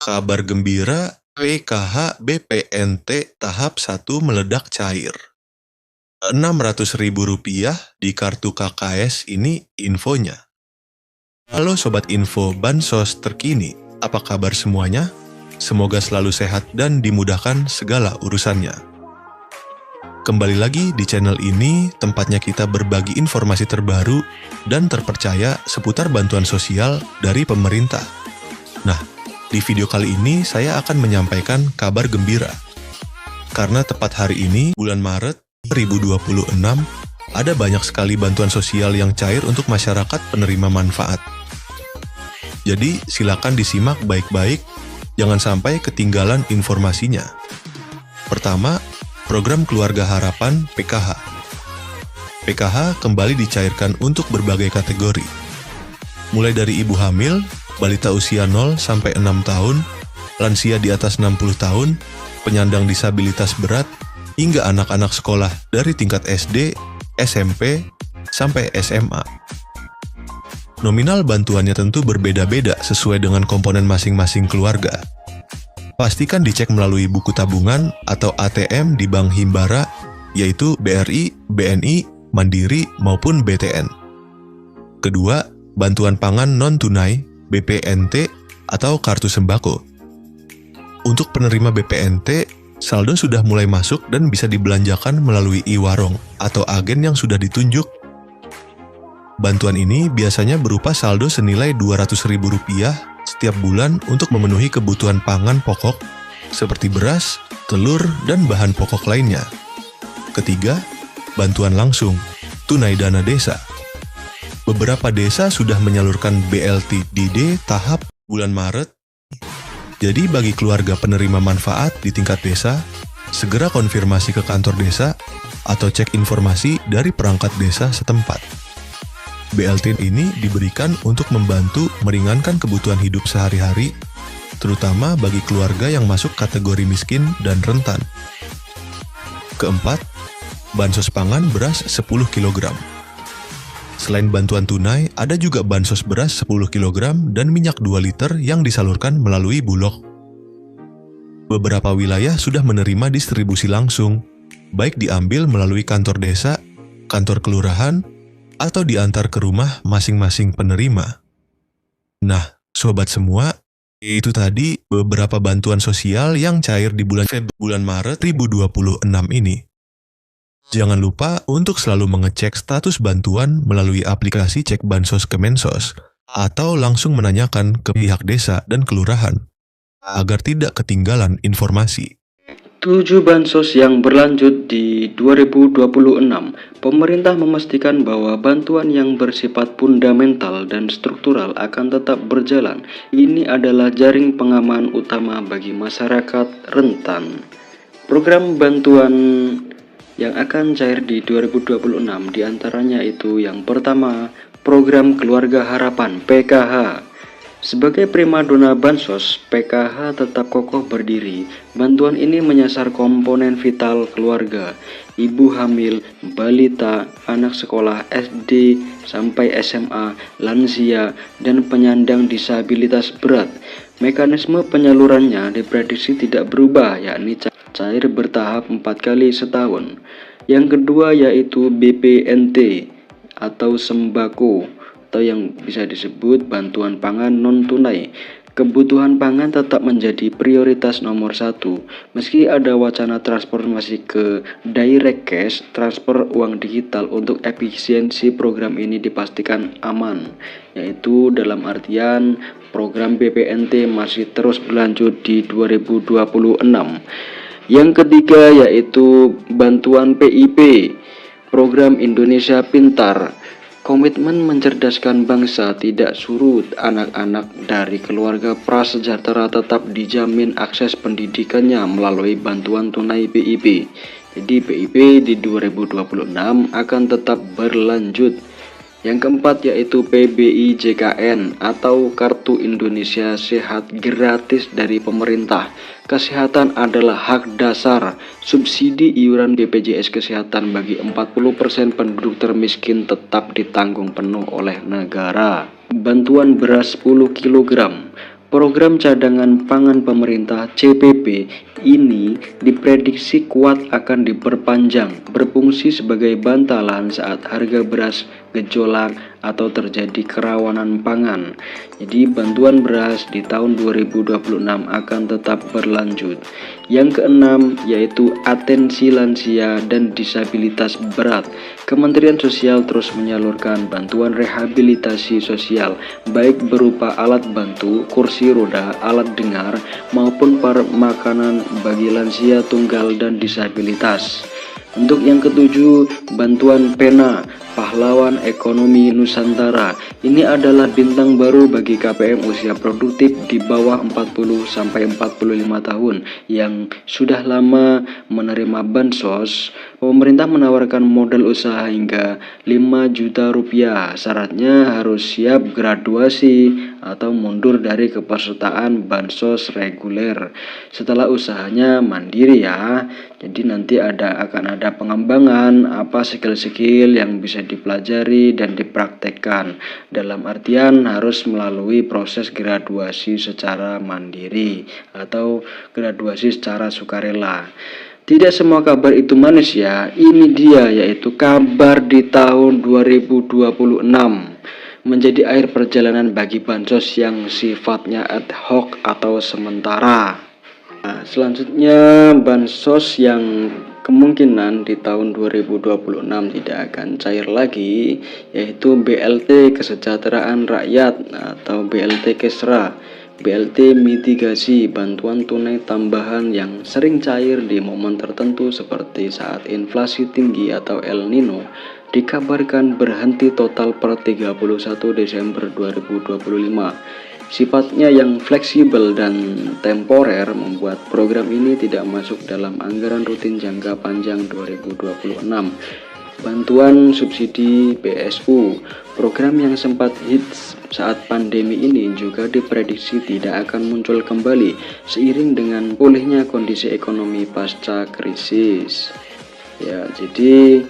Kabar gembira, PKH BPNT tahap 1 meledak cair. Rp600.000 di kartu KKS ini infonya. Halo Sobat Info Bansos terkini, apa kabar semuanya? Semoga selalu sehat dan dimudahkan segala urusannya. Kembali lagi di channel ini, tempatnya kita berbagi informasi terbaru dan terpercaya seputar bantuan sosial dari pemerintah. Nah, di video kali ini saya akan menyampaikan kabar gembira. Karena tepat hari ini, bulan Maret 2026, ada banyak sekali bantuan sosial yang cair untuk masyarakat penerima manfaat. Jadi, silakan disimak baik-baik, jangan sampai ketinggalan informasinya. Pertama, program Keluarga Harapan PKH. PKH kembali dicairkan untuk berbagai kategori. Mulai dari ibu hamil, balita usia 0 sampai 6 tahun, lansia di atas 60 tahun, penyandang disabilitas berat, hingga anak-anak sekolah dari tingkat SD, SMP, sampai SMA. Nominal bantuannya tentu berbeda-beda sesuai dengan komponen masing-masing keluarga. Pastikan dicek melalui buku tabungan atau ATM di Bank Himbara, yaitu BRI, BNI, Mandiri, maupun BTN. Kedua, bantuan pangan non-tunai, BPNT, atau kartu sembako. Untuk penerima BPNT, saldo sudah mulai masuk dan bisa dibelanjakan melalui e-warung atau agen yang sudah ditunjuk. Bantuan ini biasanya berupa saldo senilai Rp200.000 setiap bulan untuk memenuhi kebutuhan pangan pokok seperti beras, telur, dan bahan pokok lainnya. Ketiga, bantuan langsung, tunai dana desa. Beberapa desa sudah menyalurkan BLTDD tahap bulan Maret. Jadi bagi keluarga penerima manfaat di tingkat desa, segera konfirmasi ke kantor desa atau cek informasi dari perangkat desa setempat. BLT ini diberikan untuk membantu meringankan kebutuhan hidup sehari-hari, terutama bagi keluarga yang masuk kategori miskin dan rentan. Keempat, bansos pangan beras 10 kg. Selain bantuan tunai, ada juga bansos beras 10 kg dan minyak 2 liter yang disalurkan melalui Bulog. Beberapa wilayah sudah menerima distribusi langsung, baik diambil melalui kantor desa, kantor kelurahan, atau diantar ke rumah masing-masing penerima. Nah, sobat semua, itu tadi beberapa bantuan sosial yang cair di bulan Maret 2026 ini. Jangan lupa untuk selalu mengecek status bantuan melalui aplikasi Cek Bansos Kemensos atau langsung menanyakan ke pihak desa dan kelurahan agar tidak ketinggalan informasi. 7 bansos yang berlanjut di 2026, pemerintah memastikan bahwa bantuan yang bersifat fundamental dan struktural akan tetap berjalan. Ini adalah jaring pengaman utama bagi masyarakat rentan. Program bantuan yang akan cair di 2026 diantaranya itu yang pertama, program Keluarga Harapan PKH. Sebagai primadona bansos, PKH tetap kokoh berdiri. Bantuan ini menyasar komponen vital keluarga, ibu hamil, balita, anak sekolah SD sampai SMA, lansia, dan penyandang disabilitas berat. Mekanisme penyalurannya diprediksi tidak berubah, yakni cair bertahap 4 kali setahun. Yang kedua yaitu BPNT atau sembako, atau yang bisa disebut bantuan pangan non-tunai. Kebutuhan pangan tetap menjadi prioritas nomor 1. Meski ada wacana transformasi ke direct cash, transfer uang digital untuk efisiensi program ini dipastikan aman, yaitu dalam artian program BPNT masih terus berlanjut di 2026. Yang ketiga yaitu bantuan PIP, program Indonesia Pintar. Komitmen mencerdaskan bangsa tidak surut. Anak-anak dari keluarga prasejahtera tetap dijamin akses pendidikannya melalui bantuan tunai PIP. Jadi PIP di 2026 akan tetap berlanjut. Yang keempat yaitu PBI JKN atau Kartu Indonesia Sehat gratis dari pemerintah. Kesehatan adalah hak dasar. Subsidi iuran BPJS Kesehatan bagi 40% penduduk termiskin tetap ditanggung penuh oleh negara. Bantuan beras 10 kg. Program cadangan pangan pemerintah CPP ini diprediksi kuat akan diperpanjang, berfungsi sebagai bantalan saat harga beras gejolak atau terjadi kerawanan pangan. Jadi bantuan beras di tahun 2026 akan tetap berlanjut. Yang keenam yaitu atensi lansia dan disabilitas berat. Kementerian Sosial terus menyalurkan bantuan rehabilitasi sosial baik berupa alat bantu, kursi roda, alat dengar maupun makanan bagi lansia tunggal dan disabilitas. Untuk yang ketujuh, bantuan pena pahlawan ekonomi Nusantara. Ini adalah bintang baru bagi KPM usia produktif di bawah 40 sampai 45 tahun yang sudah lama menerima bansos. Pemerintah menawarkan modal usaha hingga 5 juta rupiah. Syaratnya harus siap graduasi atau mundur dari kepesertaan bansos reguler. Setelah usahanya mandiri ya. Jadi nanti akan ada pengembangan apa skill-skill yang bisa dipelajari dan dipraktekkan. Dalam artian harus melalui proses graduasi secara mandiri atau graduasi secara sukarela. Tidak semua kabar itu manis ya. Ini dia yaitu kabar di tahun 2026 menjadi akhir perjalanan bagi bansos yang sifatnya ad hoc atau sementara. Nah, selanjutnya bansos yang kemungkinan di tahun 2026 tidak akan cair lagi yaitu BLT Kesejahteraan Rakyat atau BLT Kesra. BLT mitigasi bantuan tunai tambahan yang sering cair di momen tertentu seperti saat inflasi tinggi atau El Nino dikabarkan berhenti total per 31 Desember 2025. Sifatnya yang fleksibel dan temporer membuat program ini tidak masuk dalam anggaran rutin jangka panjang 2026. Bantuan subsidi BSU, program yang sempat hits saat pandemi ini juga diprediksi tidak akan muncul kembali seiring dengan pulihnya kondisi ekonomi pasca krisis. Ya, jadi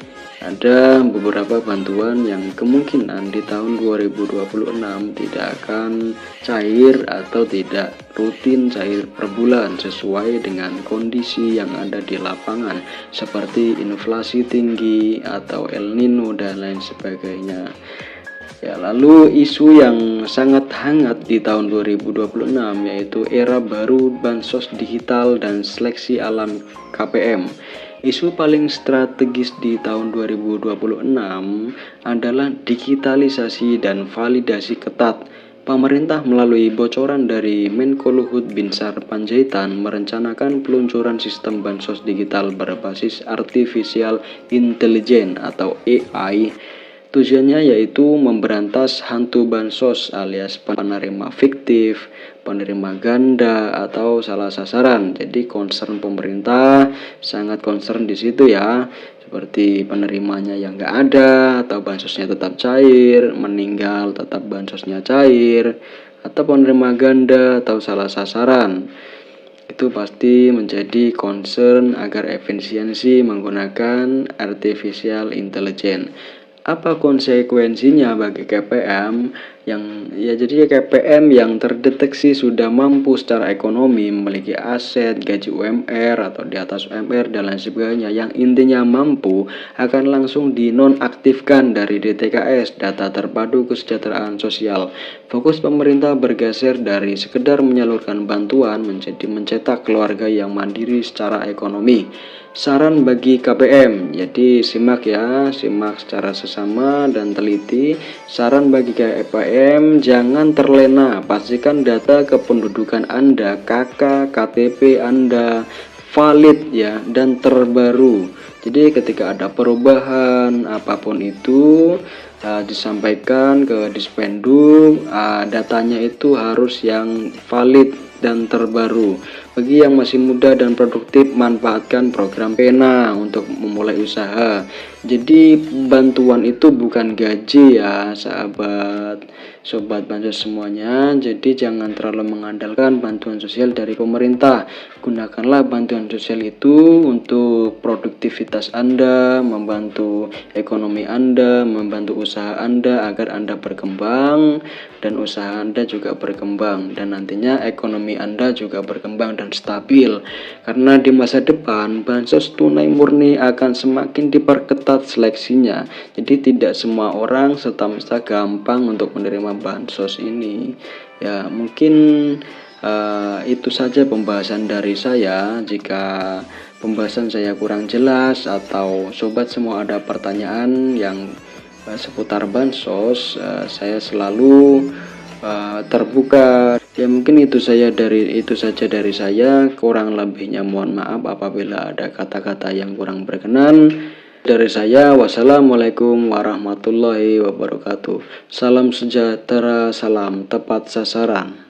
ada beberapa bantuan yang kemungkinan di tahun 2026 tidak akan cair atau tidak rutin cair per bulan sesuai dengan kondisi yang ada di lapangan seperti inflasi tinggi atau El Nino dan lain sebagainya. Ya, lalu isu yang sangat hangat di tahun 2026 yaitu era baru bansos digital dan seleksi alam KPM. Isu paling strategis di tahun 2026 adalah digitalisasi dan validasi ketat. Pemerintah melalui bocoran dari Menko Luhut Binsar Panjaitan merencanakan peluncuran sistem bansos digital berbasis Artificial Intelligence atau AI. Tujuannya yaitu memberantas hantu bansos alias penerima fiktif, penerima ganda atau salah sasaran. Jadi concern pemerintah sangat concern di situ ya. Seperti penerimanya yang nggak ada atau bansosnya tetap cair, meninggal tetap bansosnya cair, atau penerima ganda atau salah sasaran. Itu pasti menjadi concern agar efisiensi menggunakan Artificial Intelligence. Apa konsekuensinya bagi KPM jadi KPM yang terdeteksi sudah mampu secara ekonomi, memiliki aset, gaji UMR atau di atas UMR dan lain sebagainya yang intinya mampu akan langsung dinonaktifkan dari DTKS, data terpadu kesejahteraan sosial. Fokus pemerintah bergeser dari sekedar menyalurkan bantuan menjadi mencetak keluarga yang mandiri secara ekonomi. Saran bagi KPM, jadi simak secara sesama dan teliti. Saran bagi KPM, jangan terlena, pastikan data kependudukan Anda, KK, KTP Anda valid ya dan terbaru. Jadi ketika ada perubahan apapun itu disampaikan ke Dispenduk, datanya itu harus yang valid dan terbaru. Bagi yang masih muda dan produktif, manfaatkan program Pena untuk memulai usaha. Jadi bantuan itu bukan gaji ya sahabat. Sobat Bansos semuanya, jadi jangan terlalu mengandalkan bantuan sosial dari pemerintah. Gunakanlah bantuan sosial itu untuk produktivitas Anda, membantu ekonomi Anda, membantu usaha Anda agar Anda berkembang dan usaha Anda juga berkembang, dan nantinya ekonomi Anda juga berkembang dan stabil. Karena di masa depan bansos tunai murni akan semakin diperketat seleksinya. Jadi tidak semua orang serta-merta gampang untuk menerima bansos ini. Ya, mungkin itu saja pembahasan dari saya. Jika pembahasan saya kurang jelas atau sobat semua ada pertanyaan yang seputar bansos, saya selalu terbuka. Ya, mungkin itu saja dari saya. Kurang lebihnya mohon maaf apabila ada kata-kata yang kurang berkenan. Dari saya, wassalamualaikum warahmatullahi wabarakatuh. Salam sejahtera, salam tepat sasaran.